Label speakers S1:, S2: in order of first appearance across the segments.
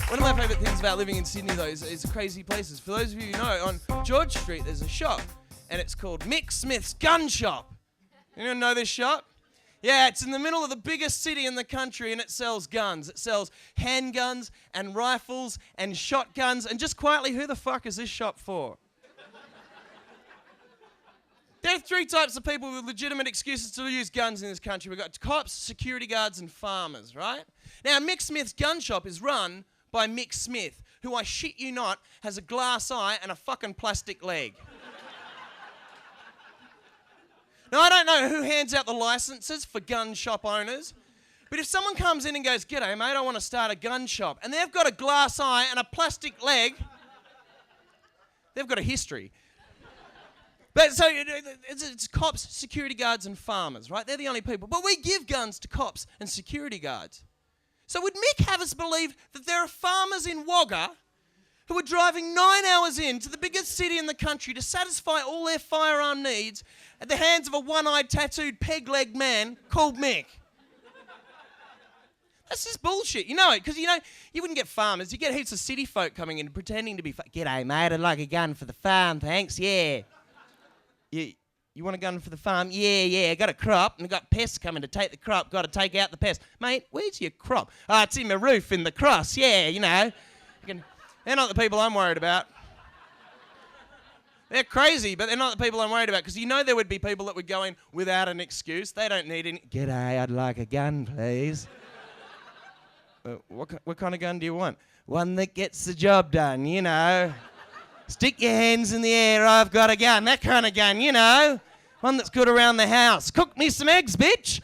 S1: One of my favourite things about living in Sydney, though, is crazy places. For those of you who know, on George Street, there's a shop, and it's called Mick Smith's Gun Shop. Anyone know this shop? Yeah, it's in the middle of the biggest city in the country, and it sells guns. It sells handguns and rifles and shotguns. And just quietly, who the fuck is this shop for? There are three types of people with legitimate excuses to use guns in this country. We've got cops, security guards, and farmers, right? Now, Mick Smith's gun shop is run by Mick Smith, who, I shit you not, has a glass eye and a fucking plastic leg. Now, I don't know who hands out the licenses for gun shop owners, but if someone comes in and goes, "G'day, mate, I want to start a gun shop," and they've got a glass eye and a plastic leg, they've got a history. But so it's cops, security guards, and farmers, right? They're the only people. But we give guns to cops and security guards. So would Mick have us believe that there are farmers in Wagga who are driving 9 hours into the biggest city in the country to satisfy all their firearm needs at the hands of a one-eyed, tattooed, peg-legged man called Mick? That's just bullshit. You know it, because, you know, you wouldn't get farmers. You get heaps of city folk coming in pretending to be, "G'day, mate, I'd like a gun for the farm, thanks, yeah." You want a gun for the farm? Yeah, I got a crop and I got pests coming to take the crop. Got to take out the pests. Mate, where's your crop? Oh, it's in my roof in the cross, yeah, you know. They're not the people I'm worried about. They're crazy, but they're not the people I'm worried about, because you know there would be people that would go in without an excuse. They don't need any. "G'day, I'd like a gun, please." What kind of gun do you want? "One that gets the job done, you know. Stick your hands in the air, I've got a gun." That kind of gun, you know. One that's good around the house. "Cook me some eggs, bitch.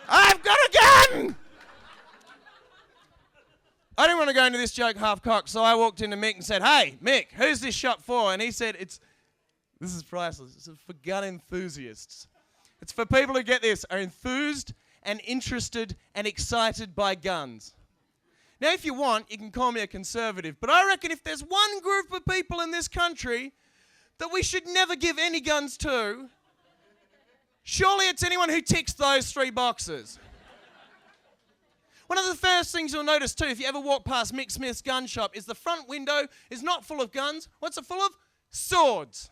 S1: I've got a gun." I didn't want to go into this joke half-cocked, so I walked into Mick and said, "Hey, Mick, who's this shop for?" And he said, this is priceless. It's for gun enthusiasts. It's for people who, get this, are enthused and interested and excited by guns. Now, if you want, you can call me a conservative, but I reckon if there's one group of people in this country that we should never give any guns to, surely it's anyone who ticks those three boxes. One of the first things you'll notice too, if you ever walk past Mick Smith's gun shop, is the front window is not full of guns. What's it full of? Swords.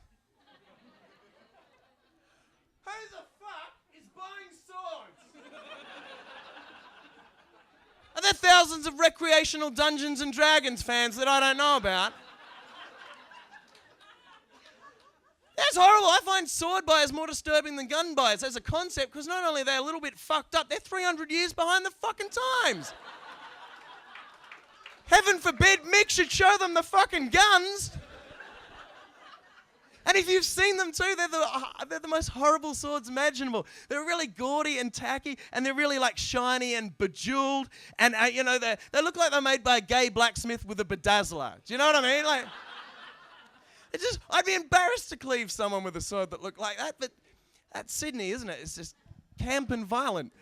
S1: Who the fuck is buying swords? Are there thousands of recreational Dungeons and Dragons fans that I don't know about? That's horrible. I find sword buyers more disturbing than gun buyers as a concept, because not only are they a little bit fucked up, they're 300 years behind the fucking times. Heaven forbid Mick should show them the fucking guns. And if you've seen them too, they're the most horrible swords imaginable. They're really gaudy and tacky, and they're really like shiny and bejeweled, and you know, they look like they're made by a gay blacksmith with a bedazzler. Do you know what I mean? Like, I'd be embarrassed to cleave someone with a sword that looked like that, but that's Sydney, isn't it? It's just camp and violent.